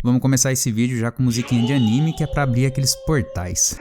Vamos começar esse vídeo já com musiquinha de anime, que é pra abrir aqueles portais.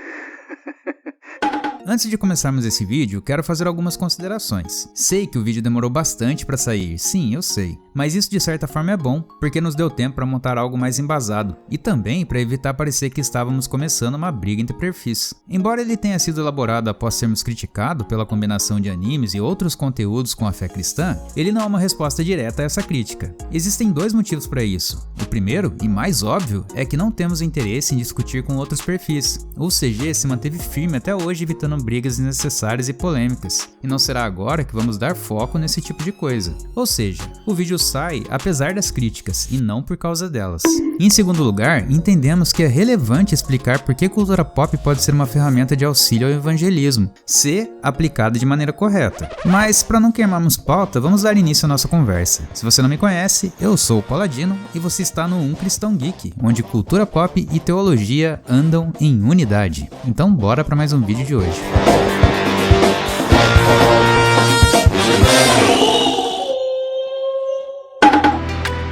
Antes de começarmos esse vídeo, quero fazer algumas considerações. Sei que o vídeo demorou bastante para sair, sim, eu sei, mas isso de certa forma é bom, porque nos deu tempo para montar algo mais embasado, e também para evitar parecer que estávamos começando uma briga entre perfis. Embora ele tenha sido elaborado após sermos criticados pela combinação de animes e outros conteúdos com a fé cristã, ele não é uma resposta direta a essa crítica. Existem dois motivos para isso. O primeiro, e mais óbvio, é que não temos interesse em discutir com outros perfis. O CG se manteve firme até hoje, evitando brigas desnecessárias e polêmicas, e não será agora que vamos dar foco nesse tipo de coisa. Ou seja, o vídeo sai apesar das críticas e não por causa delas. Em segundo lugar, entendemos que é relevante explicar por que cultura pop pode ser uma ferramenta de auxílio ao evangelismo, se aplicada de maneira correta. Mas para não queimarmos pauta, vamos dar início à nossa conversa. Se você não me conhece, eu sou o Paladino e você está no Um Cristão Geek, onde cultura pop e teologia andam em unidade. Então bora para mais um vídeo de hoje.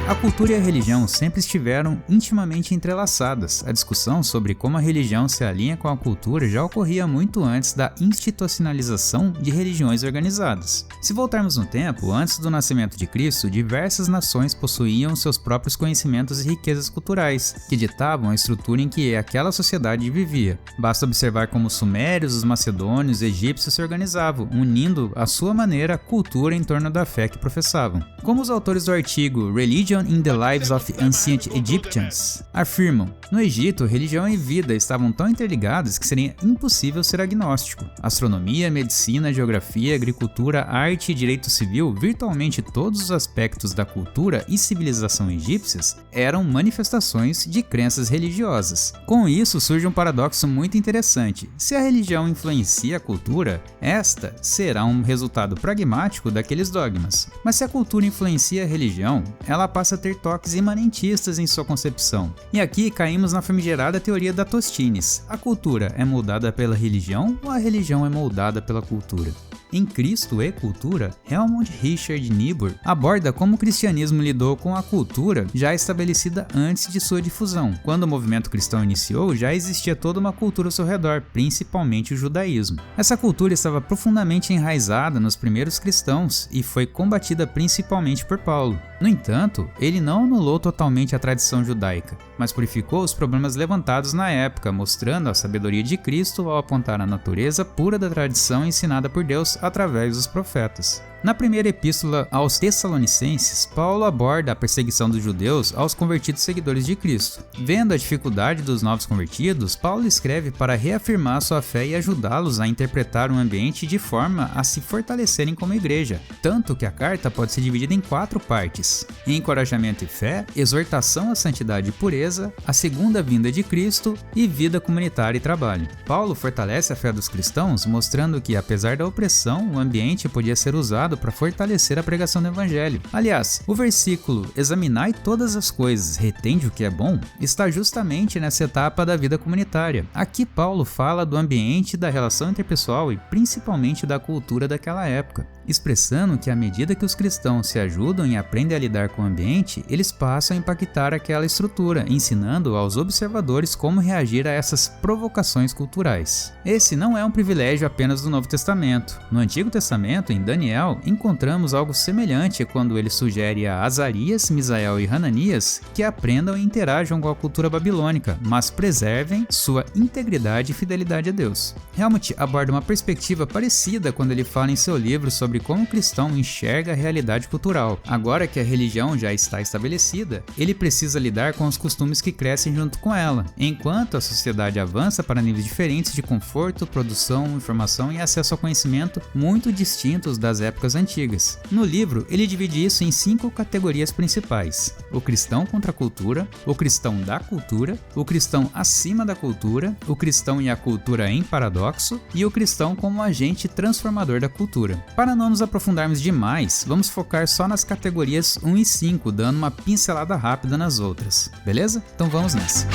A cultura e a religião sempre estiveram intimamente entrelaçadas. A discussão sobre como a religião se alinha com a cultura já ocorria muito antes da institucionalização de religiões organizadas. Se voltarmos no tempo, antes do nascimento de Cristo, diversas nações possuíam seus próprios conhecimentos e riquezas culturais, que ditavam a estrutura em que aquela sociedade vivia. Basta observar como os sumérios, os macedônios, os egípcios se organizavam, unindo à sua maneira a cultura em torno da fé que professavam. Como os autores do artigo Religion in the Lives of Ancient Egyptians afirmam, no Egito, religião e vida estavam tão interligadas que seria impossível ser agnóstico. Astronomia, medicina, geografia, agricultura, arte e direito civil, virtualmente todos os aspectos da cultura e civilização egípcias eram manifestações de crenças religiosas. Com isso surge um paradoxo muito interessante. Se a religião influencia a cultura, esta será um resultado pragmático daqueles dogmas. Mas se a cultura influencia a religião, ela passa a ter toques imanentistas em sua concepção. E aqui caímos na famigerada teoria da Tostines. A cultura é moldada pela religião ou a religião é moldada pela cultura? Em Cristo e Cultura, Helmut Richard Niebuhr aborda como o cristianismo lidou com a cultura já estabelecida antes de sua difusão. Quando o movimento cristão iniciou, já existia toda uma cultura ao seu redor, principalmente o judaísmo. Essa cultura estava profundamente enraizada nos primeiros cristãos e foi combatida principalmente por Paulo. No entanto, ele não anulou totalmente a tradição judaica, mas purificou os problemas levantados na época, mostrando a sabedoria de Cristo ao apontar a natureza pura da tradição ensinada por Deus através dos profetas. Na primeira epístola aos Tessalonicenses, Paulo aborda a perseguição dos judeus aos convertidos seguidores de Cristo. Vendo a dificuldade dos novos convertidos, Paulo escreve para reafirmar sua fé e ajudá-los a interpretar o ambiente de forma a se fortalecerem como igreja, tanto que a carta pode ser dividida em 4 partes: encorajamento e fé, exortação à santidade e pureza, a segunda vinda de Cristo e vida comunitária e trabalho. Paulo fortalece a fé dos cristãos, mostrando que, apesar da opressão, o ambiente podia ser usado para fortalecer a pregação do evangelho. Aliás, o versículo "examinai todas as coisas, retende o que é bom", está justamente nessa etapa da vida comunitária. Aqui Paulo fala do ambiente da relação interpessoal e principalmente da cultura daquela época, expressando que à medida que os cristãos se ajudam e aprendem a lidar com o ambiente, eles passam a impactar aquela estrutura, ensinando aos observadores como reagir a essas provocações culturais. Esse não é um privilégio apenas do Novo Testamento. No Antigo Testamento, em Daniel, encontramos algo semelhante quando ele sugere a Azarias, Misael e Hananias que aprendam e interajam com a cultura babilônica, mas preservem sua integridade e fidelidade a Deus. Helmut aborda uma perspectiva parecida quando ele fala em seu livro sobre como o cristão enxerga a realidade cultural. Agora que a religião já está estabelecida, ele precisa lidar com os costumes que crescem junto com ela, enquanto a sociedade avança para níveis diferentes de conforto, produção, informação e acesso ao conhecimento muito distintos das épocas antigas. No livro, ele divide isso em 5 categorias principais: o cristão contra a cultura, o cristão da cultura, o cristão acima da cultura, o cristão e a cultura em paradoxo e o cristão como agente transformador da cultura. Para não nos aprofundarmos demais, vamos focar só nas categorias 1 e 5, dando uma pincelada rápida nas outras, beleza? Então vamos nessa.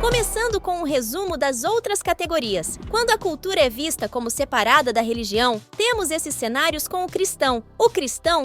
Começando com um resumo das outras categorias. Quando a cultura é vista como separada da religião, temos esses cenários com o cristão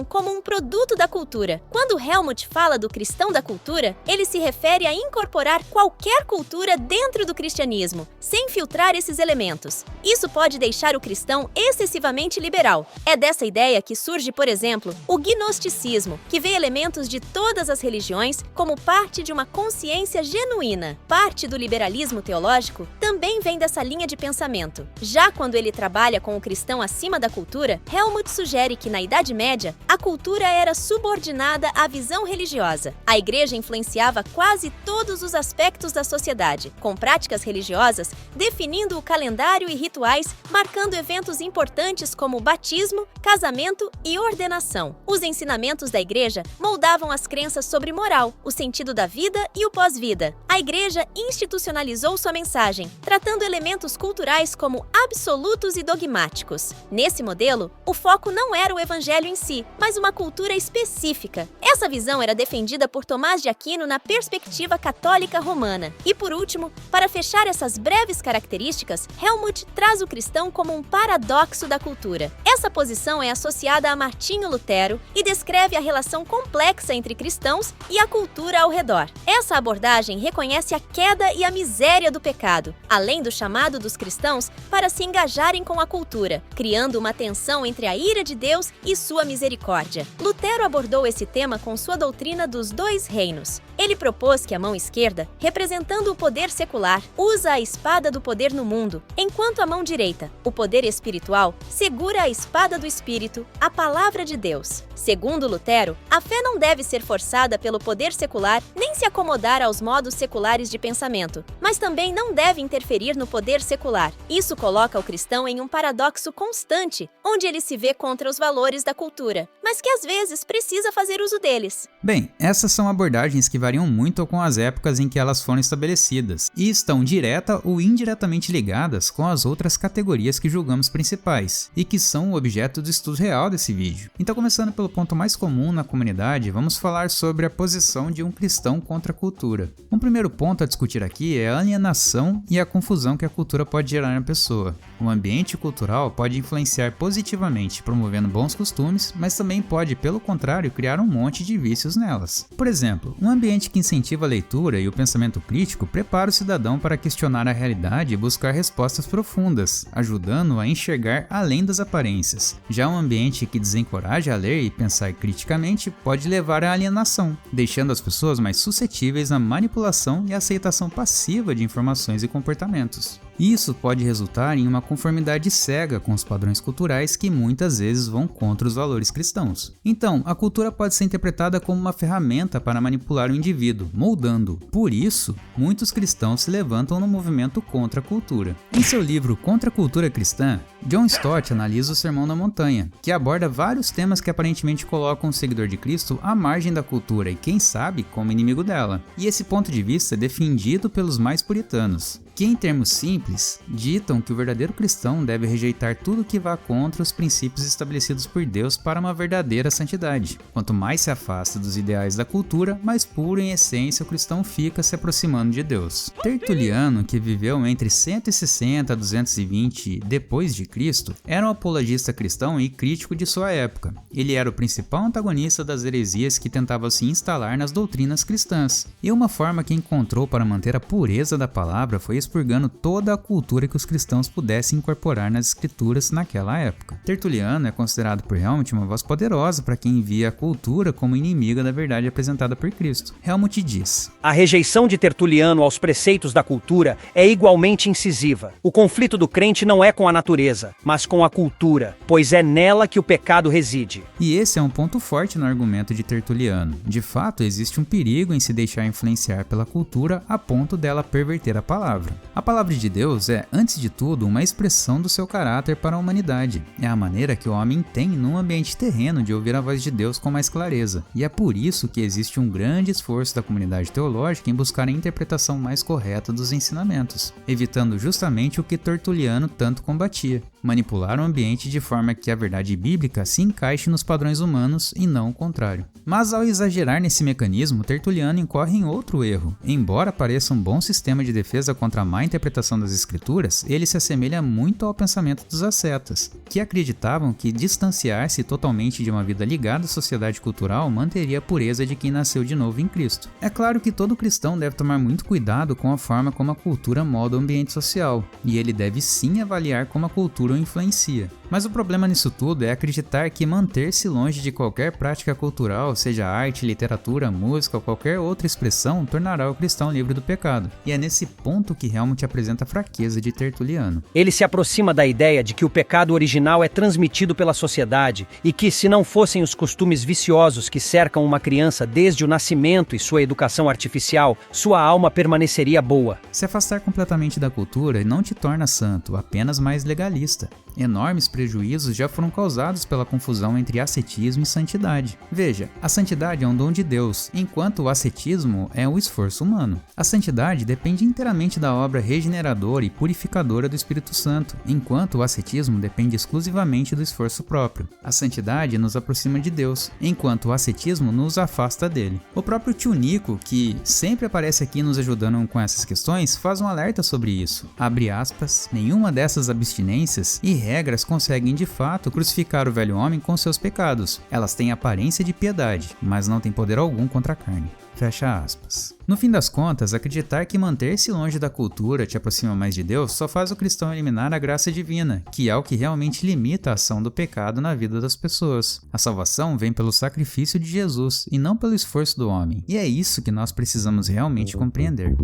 como um produto da cultura. Quando Helmut fala do cristão da cultura, ele se refere a incorporar qualquer cultura dentro do cristianismo, sem filtrar esses elementos. Isso pode deixar o cristão excessivamente liberal. É dessa ideia que surge, por exemplo, o gnosticismo, que vê elementos de todas as religiões como parte de uma consciência genuína. Parte do liberalismo teológico também vem dessa linha de pensamento. Já quando ele trabalha com o cristão acima da cultura, Helmut sugere que na Idade Média, a cultura era subordinada à visão religiosa. A Igreja influenciava quase todos os aspectos da sociedade, com práticas religiosas definindo o calendário e rituais, marcando eventos importantes como batismo, casamento e ordenação. Os ensinamentos da Igreja moldavam as crenças sobre moral, o sentido da vida e o pós-vida. A Igreja institucionalizou sua mensagem, tratando elementos culturais como absolutos e dogmáticos. Nesse modelo, o foco não era o evangelho em si, mas uma cultura específica. Essa visão era defendida por Tomás de Aquino na perspectiva católica romana. E por último, para fechar essas breves características, Helmut traz o cristão como um paradoxo da cultura. Essa posição é associada a Martinho Lutero e descreve a relação complexa entre cristãos e a cultura ao redor. Essa abordagem reconhece a queda e a miséria do pecado, além do chamado dos cristãos para se engajarem com a cultura, criando uma tensão entre a ira de Deus e sua misericórdia. Lutero abordou esse tema com sua doutrina dos dois reinos. Ele propôs que a mão esquerda, representando o poder secular, usa a espada do poder no mundo, enquanto a mão direita, o poder espiritual, segura a espada do Espírito, a palavra de Deus. Segundo Lutero, a fé não deve ser forçada pelo poder secular nem se acomodar aos modos seculares de pensamento, mas também não deve interferir no poder secular. Isso coloca o cristão em um paradoxo constante, onde ele se vê contra os valores da cultura, mas que às vezes precisa fazer uso deles. Bem, essas são abordagens que variam muito com as épocas em que elas foram estabelecidas e estão direta ou indiretamente ligadas com as outras categorias que julgamos principais e que são o objeto do estudo real desse vídeo. Então, começando pelo ponto mais comum na comunidade, vamos falar sobre a posição de um cristão contra a cultura. Um primeiro ponto a discutir aqui é a alienação e a confusão que a cultura pode gerar na pessoa. O ambiente cultural pode influenciar positivamente, promovendo bons costumes, mas também pode, pelo contrário, criar um monte de vícios nelas. Por exemplo, um ambiente que incentiva a leitura e o pensamento crítico prepara o cidadão para questionar a realidade e buscar respostas profundas, ajudando-o a enxergar além das aparências. Já um ambiente que desencoraja a ler e pensar criticamente pode levar à alienação, deixando as pessoas mais suscetíveis à manipulação e aceitação passiva de informações e comportamentos. Isso pode resultar em uma conformidade cega com os padrões culturais que muitas vezes vão contra os valores cristãos. Então, a cultura pode ser interpretada como uma ferramenta para manipular o indivíduo, moldando-o. Por isso, muitos cristãos se levantam no movimento contra a cultura. Em seu livro Contra a Cultura Cristã, John Stott analisa o Sermão da Montanha, que aborda vários temas que aparentemente colocam o seguidor de Cristo à margem da cultura e, quem sabe, como inimigo dela. E esse ponto de vista é defendido pelos mais puritanos, que, em termos simples, ditam que o verdadeiro cristão deve rejeitar tudo que vá contra os princípios estabelecidos por Deus para uma verdadeira santidade. Quanto mais se afasta dos ideais da cultura, mais puro em essência o cristão fica se aproximando de Deus. Tertuliano, que viveu entre 160 a 220 depois de Cristo, era um apologista cristão e crítico de sua época. Ele era o principal antagonista das heresias que tentavam se instalar nas doutrinas cristãs, e uma forma que encontrou para manter a pureza da palavra foi expurgando toda a cultura que os cristãos pudessem incorporar nas escrituras naquela época. Tertuliano é considerado por Helmut uma voz poderosa para quem via a cultura como inimiga da verdade apresentada por Cristo. Helmut diz: a rejeição de Tertuliano aos preceitos da cultura é igualmente incisiva. O conflito do crente não é com a natureza, mas com a cultura, pois é nela que o pecado reside. E esse é um ponto forte no argumento de Tertuliano. De fato, existe um perigo em se deixar influenciar pela cultura a ponto dela perverter a palavra. A palavra de Deus é, antes de tudo, uma expressão do seu caráter para a humanidade. É a maneira que o homem tem num ambiente terreno de ouvir a voz de Deus com mais clareza. E é por isso que existe um grande esforço da comunidade teológica em buscar a interpretação mais correta dos ensinamentos, evitando justamente o que Tertuliano tanto combatia. manipular o ambiente de forma que a verdade bíblica se encaixe nos padrões humanos e não o contrário. Mas ao exagerar nesse mecanismo, Tertuliano incorre em outro erro. Embora pareça um bom sistema de defesa contra a má interpretação das escrituras, ele se assemelha muito ao pensamento dos ascetas, que acreditavam que distanciar-se totalmente de uma vida ligada à sociedade cultural manteria a pureza de quem nasceu de novo em Cristo. É claro que todo cristão deve tomar muito cuidado com a forma como a cultura molda o ambiente social, e ele deve sim avaliar como a cultura o influencia. Mas o problema nisso tudo é acreditar que manter-se longe de qualquer prática cultural, seja arte, literatura, música ou qualquer outra expressão, tornará o cristão livre do pecado. E é nesse ponto que Helmut apresenta a fraqueza de Tertuliano. Ele se aproxima da ideia de que o pecado original é transmitido pela sociedade e que, se não fossem os costumes viciosos que cercam uma criança desde o nascimento e sua educação artificial, sua alma permaneceria boa. Se afastar completamente da cultura não te torna santo, apenas mais legalista. Enormes prejuízos já foram causados pela confusão entre ascetismo e santidade. Veja, a santidade é um dom de Deus, enquanto o ascetismo é um esforço humano. A santidade depende inteiramente da obra regeneradora e purificadora do Espírito Santo, enquanto o ascetismo depende exclusivamente do esforço próprio. A santidade nos aproxima de Deus, enquanto o ascetismo nos afasta dele. O próprio tio Nico, que sempre aparece aqui nos ajudando com essas questões, faz um alerta sobre isso. Abre aspas, nenhuma dessas abstinências e regras conseguem de fato crucificar o velho homem com seus pecados. Elas têm aparência de piedade, mas não têm poder algum contra a carne. Fecha aspas. No fim das contas, acreditar que manter-se longe da cultura te aproxima mais de Deus só faz o cristão eliminar a graça divina, que é o que realmente limita a ação do pecado na vida das pessoas. A salvação vem pelo sacrifício de Jesus e não pelo esforço do homem. E é isso que nós precisamos realmente compreender.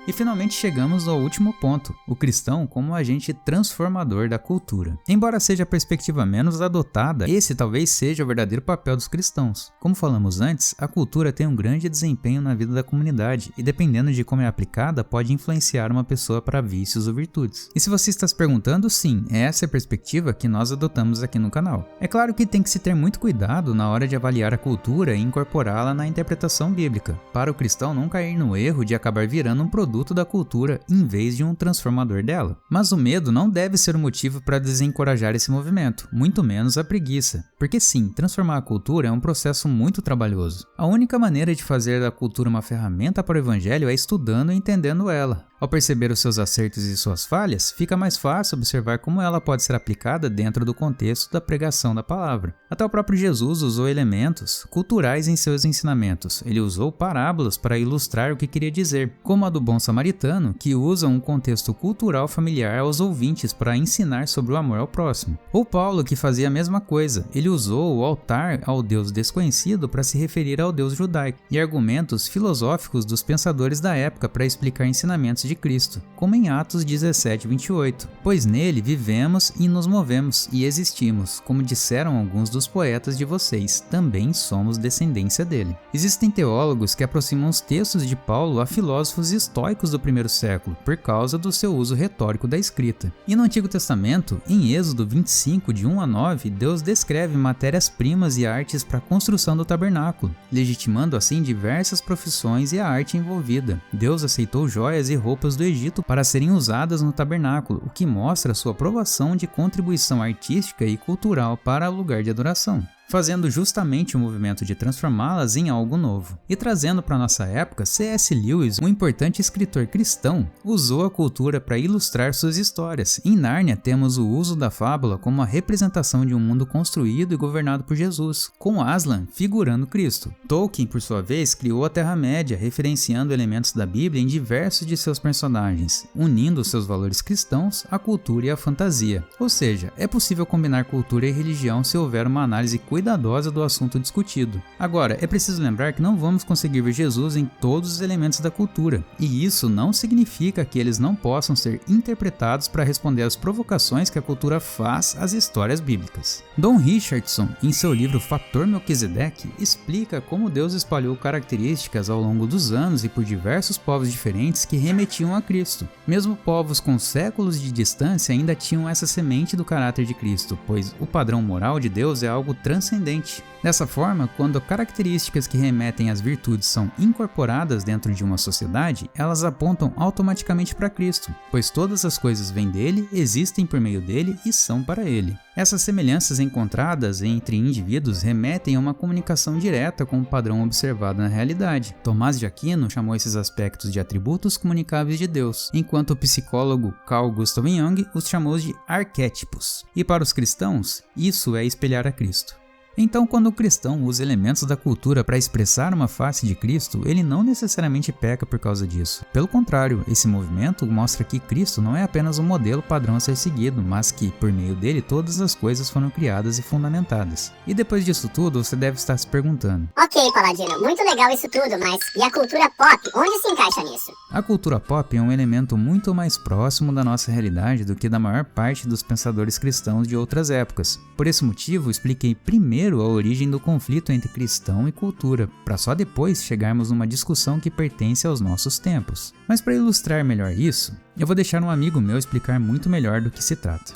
E finalmente chegamos ao último ponto, o cristão como um agente transformador da cultura. Embora seja a perspectiva menos adotada, esse talvez seja o verdadeiro papel dos cristãos. Como falamos antes, a cultura tem um grande desempenho na vida da comunidade e dependendo de como é aplicada, pode influenciar uma pessoa para vícios ou virtudes. E se você está se perguntando, sim, essa é a perspectiva que nós adotamos aqui no canal. É claro que tem que se ter muito cuidado na hora de avaliar a cultura e incorporá-la na interpretação bíblica, para o cristão não cair no erro de acabar virando um produto da cultura em vez de um transformador dela. Mas o medo não deve ser um motivo para desencorajar esse movimento, muito menos a preguiça. Porque sim, transformar a cultura é um processo muito trabalhoso. A única maneira de fazer da cultura uma ferramenta para o evangelho é estudando e entendendo ela. Ao perceber os seus acertos e suas falhas, fica mais fácil observar como ela pode ser aplicada dentro do contexto da pregação da palavra. Até o próprio Jesus usou elementos culturais em seus ensinamentos. Ele usou parábolas para ilustrar o que queria dizer, como a do bom samaritano, que usa um contexto cultural familiar aos ouvintes para ensinar sobre o amor ao próximo. Ou Paulo, que fazia a mesma coisa. Ele usou o altar ao Deus desconhecido para se referir ao Deus judaico, e argumentos filosóficos dos pensadores da época para explicar ensinamentos de Cristo, como em Atos 17:28. Pois nele vivemos e nos movemos e existimos, como disseram alguns dos poetas de vocês, também somos descendência dele. Existem teólogos que aproximam os textos de Paulo a filósofos estoicos do primeiro século, por causa do seu uso retórico da escrita. E no Antigo Testamento, em Êxodo 25, de 1 a 9, Deus descreve matérias-primas e artes para a construção do tabernáculo, legitimando assim diversas profissões e a arte envolvida. Deus aceitou joias e roupas do Egito para serem usadas no tabernáculo, o que mostra sua aprovação de contribuição artística e cultural para o lugar de adoração, fazendo justamente o movimento de transformá-las em algo novo. E trazendo para nossa época, C.S. Lewis, um importante escritor cristão, usou a cultura para ilustrar suas histórias. Em Nárnia temos o uso da fábula como a representação de um mundo construído e governado por Jesus, com Aslan figurando Cristo. Tolkien, por sua vez, criou a Terra-média, referenciando elementos da Bíblia em diversos de seus personagens, unindo seus valores cristãos, a cultura e a fantasia. Ou seja, é possível combinar cultura e religião se houver uma análise cuidadosa do assunto discutido. Agora, é preciso lembrar que não vamos conseguir ver Jesus em todos os elementos da cultura, e isso não significa que eles não possam ser interpretados para responder às provocações que a cultura faz às histórias bíblicas. Don Richardson, em seu livro Fator Melquisedeque, explica como Deus espalhou características ao longo dos anos e por diversos povos diferentes que remetiam a Cristo. Mesmo povos com séculos de distância ainda tinham essa semente do caráter de Cristo, pois o padrão moral de Deus é algo transcendente transcendente. Dessa forma, quando características que remetem às virtudes são incorporadas dentro de uma sociedade, elas apontam automaticamente para Cristo, pois todas as coisas vêm dele, existem por meio dele e são para ele. Essas semelhanças encontradas entre indivíduos remetem a uma comunicação direta com o padrão observado na realidade. Tomás de Aquino chamou esses aspectos de atributos comunicáveis de Deus, enquanto o psicólogo Carl Gustav Jung os chamou de arquétipos. E para os cristãos, isso é espelhar a Cristo. Então, quando o cristão usa elementos da cultura para expressar uma face de Cristo, ele não necessariamente peca por causa disso. Pelo contrário, esse movimento mostra que Cristo não é apenas um modelo padrão a ser seguido, mas que, por meio dele, todas as coisas foram criadas e fundamentadas. E depois disso tudo, você deve estar se perguntando: Ok, Paladino, muito legal isso tudo, mas e a cultura pop? Onde se encaixa nisso? A cultura pop é um elemento muito mais próximo da nossa realidade do que da maior parte dos pensadores cristãos de outras épocas. Por esse motivo, expliquei primeiro a origem do conflito entre cristão e cultura, para só depois chegarmos numa discussão que pertence aos nossos tempos. Mas para ilustrar melhor isso, eu vou deixar um amigo meu explicar muito melhor do que se trata.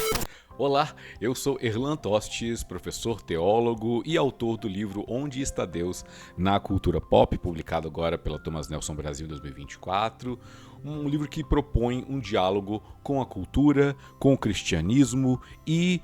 Olá, eu sou Erlan Tostes, professor teólogo e autor do livro Onde Está Deus na Cultura Pop, publicado agora pela Thomas Nelson Brasil em 2024. Um livro que propõe um diálogo com a cultura, com o cristianismo e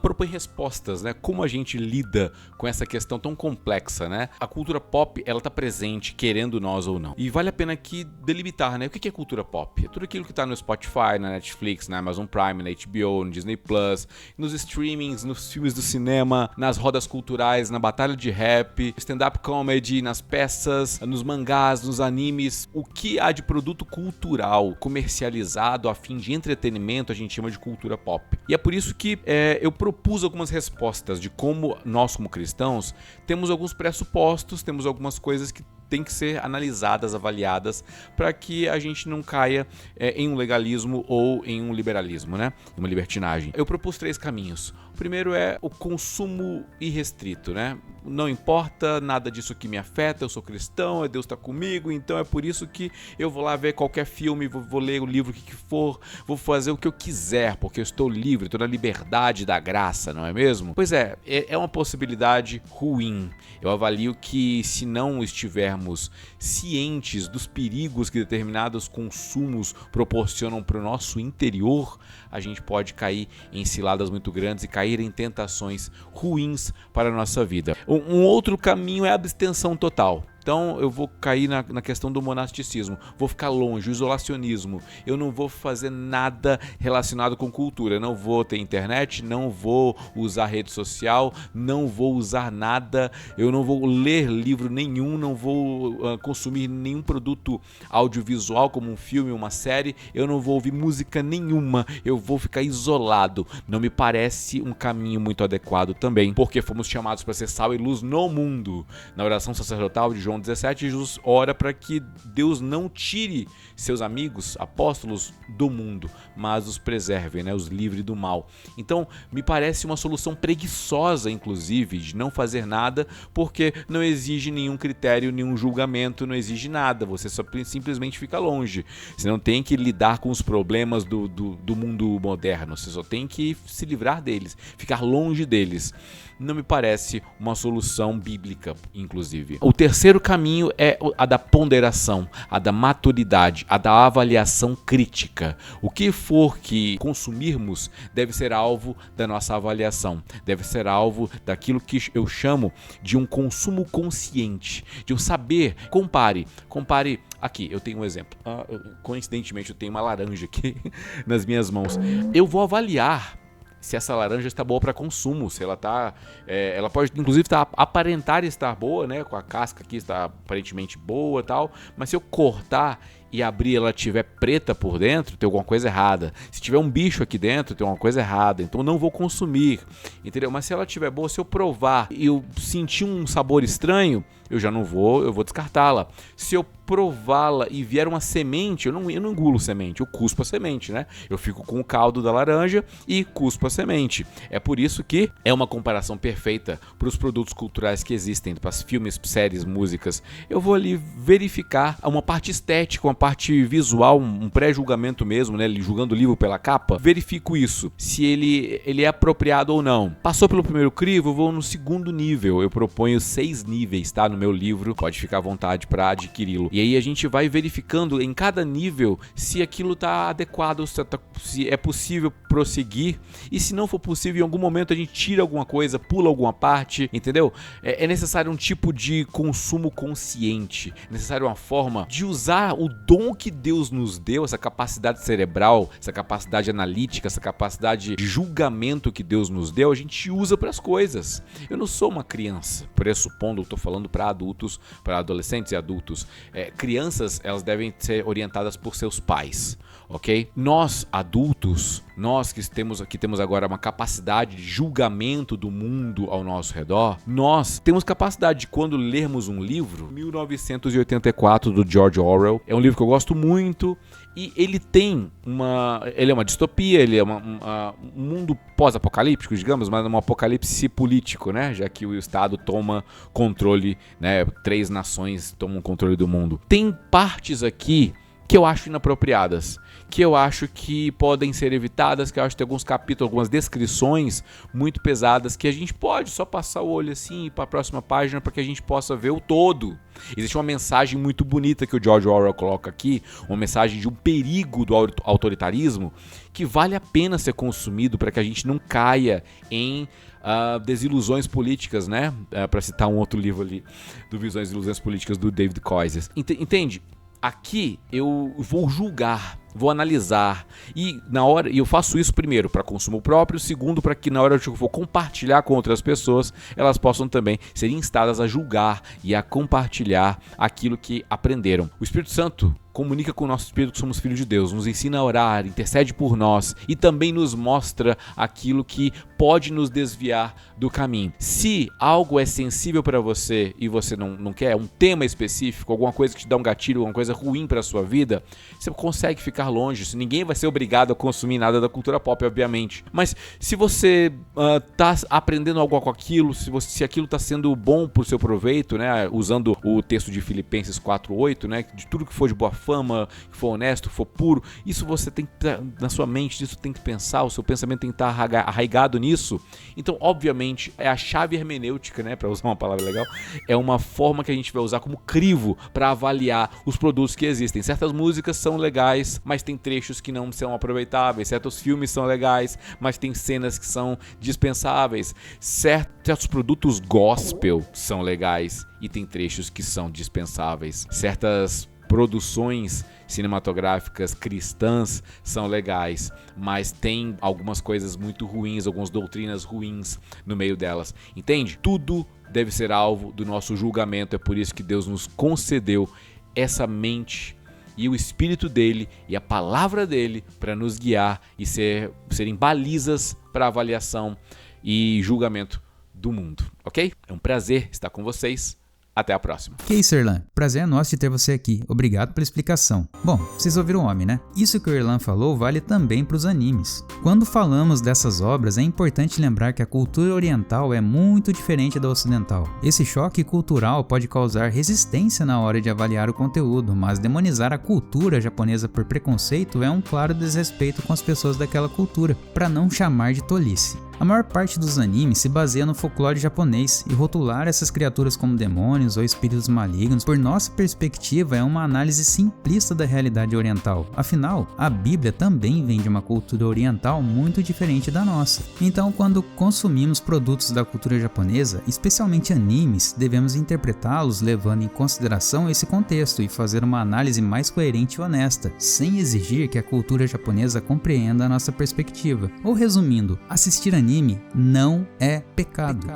propõe respostas, né? Como a gente lida com essa questão tão complexa, né? A cultura pop, ela tá presente, querendo nós ou não. E vale a pena aqui delimitar, né? O que é cultura pop? É tudo aquilo que tá no Spotify, na Netflix, na Amazon Prime, na HBO, no Disney Plus, nos streamings, nos filmes do cinema, nas rodas culturais, na batalha de rap, stand-up comedy, nas peças, nos mangás, nos animes. O que há de produto cultural comercializado a fim de entretenimento a gente chama de cultura pop. E é por isso que eu propus algumas respostas de como nós, como cristãos, temos alguns pressupostos, temos algumas coisas que têm que ser analisadas, avaliadas, para que a gente não caia em um legalismo ou em um liberalismo, né? Uma libertinagem. Eu propus 3 caminhos. O primeiro é o consumo irrestrito, né? Não importa nada disso que me afeta, eu sou cristão, Deus está comigo, então é por isso que eu vou lá ver qualquer filme, vou ler o livro que for, vou fazer o que eu quiser, porque eu estou livre, estou na liberdade da graça, não é mesmo? Pois é uma possibilidade ruim. Eu avalio que se não estivermos cientes dos perigos que determinados consumos proporcionam para o nosso interior, a gente pode cair em ciladas muito grandes e cair em tentações ruins para a nossa vida. Um outro caminho é a abstenção total. Então eu vou cair na questão do monasticismo, vou ficar longe, o isolacionismo, eu não vou fazer nada relacionado com cultura, não vou ter internet, não vou usar rede social, não vou usar nada, eu não vou ler livro nenhum, não vou consumir nenhum produto audiovisual como um filme, uma série, eu não vou ouvir música nenhuma, eu vou ficar isolado. Não me parece um caminho muito adequado também, porque fomos chamados para ser sal e luz no mundo. Na oração sacerdotal de João 17, Jesus ora para que Deus não tire seus amigos, apóstolos, do mundo, mas os preserve, né? Os livre do mal. Então, me parece uma solução preguiçosa, inclusive, de não fazer nada, porque não exige nenhum critério, nenhum julgamento, não exige nada, você só simplesmente fica longe. Você não tem que lidar com os problemas do mundo moderno, você só tem que se livrar deles, ficar longe deles. Não me parece uma solução bíblica, inclusive. O terceiro caminho é a da ponderação, a da maturidade, a da avaliação crítica. O que for que consumirmos deve ser alvo da nossa avaliação, deve ser alvo daquilo que eu chamo de um consumo consciente, de eu saber. Compare. Aqui, eu tenho um exemplo. Coincidentemente, eu tenho uma laranja aqui nas minhas mãos. Eu vou avaliar se essa laranja está boa para consumo, se ela tá, ela pode inclusive aparentar estar boa, né, com a casca aqui está aparentemente boa e tal, mas se eu cortar e abrir ela tiver preta por dentro, tem alguma coisa errada. Se tiver um bicho aqui dentro, tem alguma coisa errada, então eu não vou consumir, entendeu? Mas se ela tiver boa, se eu provar e eu sentir um sabor estranho, eu vou descartá-la. Se eu prová-la e vier uma semente, eu não engulo semente, eu cuspo a semente, né? Eu fico com o caldo da laranja e cuspo a semente. É por isso que é uma comparação perfeita para os produtos culturais que existem, para os filmes, séries, músicas. Eu vou ali verificar uma parte estética, uma parte visual, um pré-julgamento mesmo, né, julgando o livro pela capa, verifico isso, se ele é apropriado ou não. Passou pelo primeiro crivo, eu vou no segundo nível. Eu proponho 6 níveis, tá, no meu livro, pode ficar à vontade para adquiri-lo. E aí a gente vai verificando em cada nível se aquilo tá adequado, se é possível prosseguir, e se não for possível, em algum momento a gente tira alguma coisa, pula alguma parte, entendeu? É necessário um tipo de consumo consciente, é necessário uma forma de usar o dom que Deus nos deu, essa capacidade cerebral, essa capacidade analítica, essa capacidade de julgamento que Deus nos deu, a gente usa para as coisas. Eu não sou uma criança, pressupondo, eu estou falando para adultos, para adolescentes e adultos. Crianças, elas devem ser orientadas por seus pais, ok? Nós, adultos, nós que temos agora uma capacidade de julgamento do mundo ao nosso redor, nós temos capacidade de, quando lermos um livro, 1984, do George Orwell, é um livro que eu gosto muito, e ele é uma distopia, ele é um mundo pós-apocalíptico, digamos, mas um apocalipse político, né? Já que o Estado toma controle, né? 3 nações tomam controle do mundo. Tem partes aqui que eu acho inapropriadas, que eu acho que podem ser evitadas, que eu acho que tem alguns capítulos, algumas descrições muito pesadas, que a gente pode só passar o olho assim e ir para a próxima página para que a gente possa ver o todo. Existe uma mensagem muito bonita que o George Orwell coloca aqui, uma mensagem de um perigo do autoritarismo que vale a pena ser consumido para que a gente não caia em desilusões políticas, né? Para citar um outro livro ali, do Visões e Ilusões Políticas, do David Koyzis. Entende? Aqui eu vou julgar, vou analisar, e eu faço isso primeiro para consumo próprio, segundo para que na hora que eu for compartilhar com outras pessoas, elas possam também ser instadas a julgar e a compartilhar aquilo que aprenderam. O Espírito Santo comunica com o nosso espírito que somos filhos de Deus, nos ensina a orar, intercede por nós e também nos mostra aquilo que pode nos desviar do caminho. Se algo é sensível para você e você não quer um tema específico, alguma coisa que te dá um gatilho, alguma coisa ruim para a sua vida, você consegue ficar longe. Ninguém vai ser obrigado a consumir nada da cultura pop, obviamente. Mas se você tá aprendendo algo com aquilo, se aquilo está sendo bom para o seu proveito, né, usando o texto de Filipenses 4:8, né, de tudo que for de boa fama, que for honesto, que for puro, isso você tem que ter na sua mente, isso tem que pensar, o seu pensamento tem que estar arraigado nisso. Então, obviamente, é a chave hermenêutica, né, para usar uma palavra legal, é uma forma que a gente vai usar como crivo para avaliar os produtos que existem. Certas músicas são legais, mas tem trechos que não são aproveitáveis, certos filmes são legais, mas tem cenas que são dispensáveis, certos produtos gospel são legais e tem trechos que são dispensáveis, certas produções cinematográficas cristãs são legais, mas tem algumas coisas muito ruins, algumas doutrinas ruins no meio delas, entende? Tudo deve ser alvo do nosso julgamento, é por isso que Deus nos concedeu essa mente e o Espírito dele e a palavra dele para nos guiar e serem balizas para avaliação e julgamento do mundo, ok? É um prazer estar com vocês. Até a próxima. Que isso, Erlan. Prazer é nosso de ter você aqui. Obrigado pela explicação. Bom, vocês ouviram o homem, né? Isso que o Erlan falou vale também para os animes. Quando falamos dessas obras, é importante lembrar que a cultura oriental é muito diferente da ocidental. Esse choque cultural pode causar resistência na hora de avaliar o conteúdo, mas demonizar a cultura japonesa por preconceito é um claro desrespeito com as pessoas daquela cultura, para não chamar de tolice. A maior parte dos animes se baseia no folclore japonês, e rotular essas criaturas como demônios ou espíritos malignos, por nossa perspectiva, é uma análise simplista da realidade oriental. Afinal, a Bíblia também vem de uma cultura oriental muito diferente da nossa. Então, quando consumimos produtos da cultura japonesa, especialmente animes, devemos interpretá-los levando em consideração esse contexto e fazer uma análise mais coerente e honesta, sem exigir que a cultura japonesa compreenda a nossa perspectiva. Ou resumindo, assistir anime não é pecado.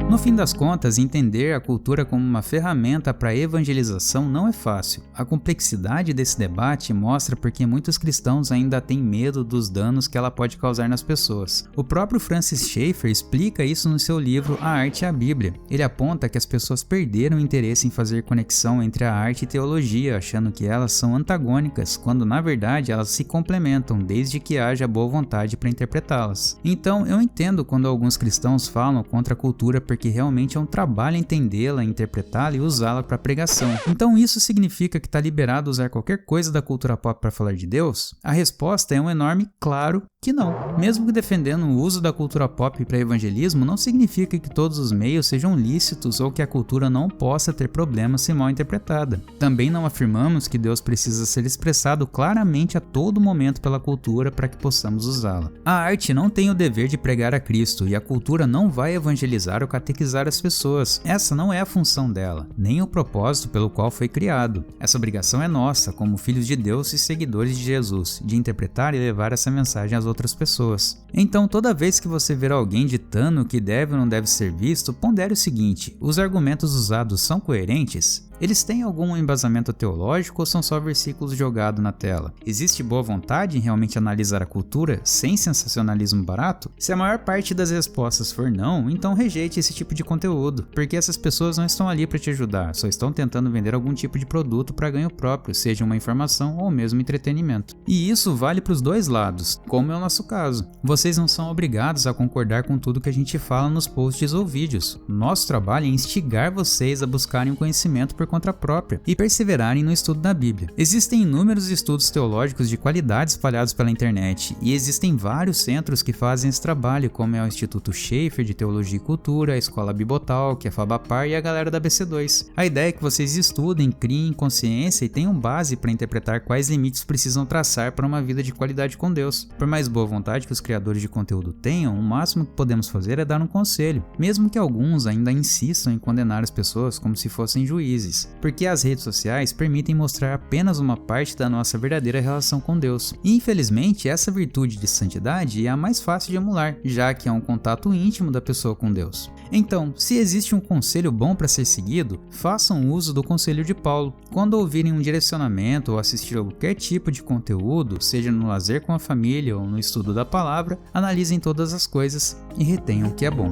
No fim das contas, entender a cultura como uma ferramenta para evangelização não é fácil. A complexidade desse debate mostra porque muitos cristãos ainda têm medo dos danos que ela pode causar nas pessoas. O próprio Francis Schaeffer explica isso no seu livro A Arte e a Bíblia. Ele aponta que as pessoas perderam o interesse em fazer conexão entre a arte e teologia, achando que elas são antagônicas, quando na verdade elas se complementam, desde que haja boa vontade para interpretá-las. Então, eu entendo quando alguns cristãos falam contra a cultura porque que realmente é um trabalho entendê-la, interpretá-la e usá-la para pregação. Então isso significa que está liberado usar qualquer coisa da cultura pop para falar de Deus? A resposta é um enorme claro que não. Mesmo que defendendo o uso da cultura pop para evangelismo, não significa que todos os meios sejam lícitos ou que a cultura não possa ter problemas se mal interpretada. Também não afirmamos que Deus precisa ser expressado claramente a todo momento pela cultura para que possamos usá-la. A arte não tem o dever de pregar a Cristo e a cultura não vai evangelizar ou catequizar as pessoas. Essa não é a função dela, nem o propósito pelo qual foi criado. Essa obrigação é nossa, como filhos de Deus e seguidores de Jesus, de interpretar e levar essa mensagem às outras pessoas. Então, toda vez que você ver alguém ditando o que deve ou não deve ser visto, pondere o seguinte: os argumentos usados são coerentes? Eles têm algum embasamento teológico ou são só versículos jogados na tela? Existe boa vontade em realmente analisar a cultura sem sensacionalismo barato? Se a maior parte das respostas for não, então rejeite esse tipo de conteúdo, porque essas pessoas não estão ali para te ajudar, só estão tentando vender algum tipo de produto para ganho próprio, seja uma informação ou mesmo entretenimento. E isso vale para os dois lados, como é o nosso caso. Vocês não são obrigados a concordar com tudo que a gente fala nos posts ou vídeos. Nosso trabalho é instigar vocês a buscarem o conhecimento por conta própria e perseverarem no estudo da Bíblia. Existem inúmeros estudos teológicos de qualidade espalhados pela internet e existem vários centros que fazem esse trabalho, como é o Instituto Schaeffer de Teologia e Cultura, a Escola Bibotalk, a Fabapar e a galera da BC2. A ideia é que vocês estudem, criem consciência e tenham base para interpretar quais limites precisam traçar para uma vida de qualidade com Deus. Por mais boa vontade que os criadores de conteúdo tenham, o máximo que podemos fazer é dar um conselho, mesmo que alguns ainda insistam em condenar as pessoas como se fossem juízes. Porque as redes sociais permitem mostrar apenas uma parte da nossa verdadeira relação com Deus. E infelizmente essa virtude de santidade é a mais fácil de emular, já que é um contato íntimo da pessoa com Deus. Então, se existe um conselho bom para ser seguido, façam uso do conselho de Paulo. Quando ouvirem um direcionamento ou assistir a qualquer tipo de conteúdo, seja no lazer com a família ou no estudo da palavra, analisem todas as coisas e retenham o que é bom.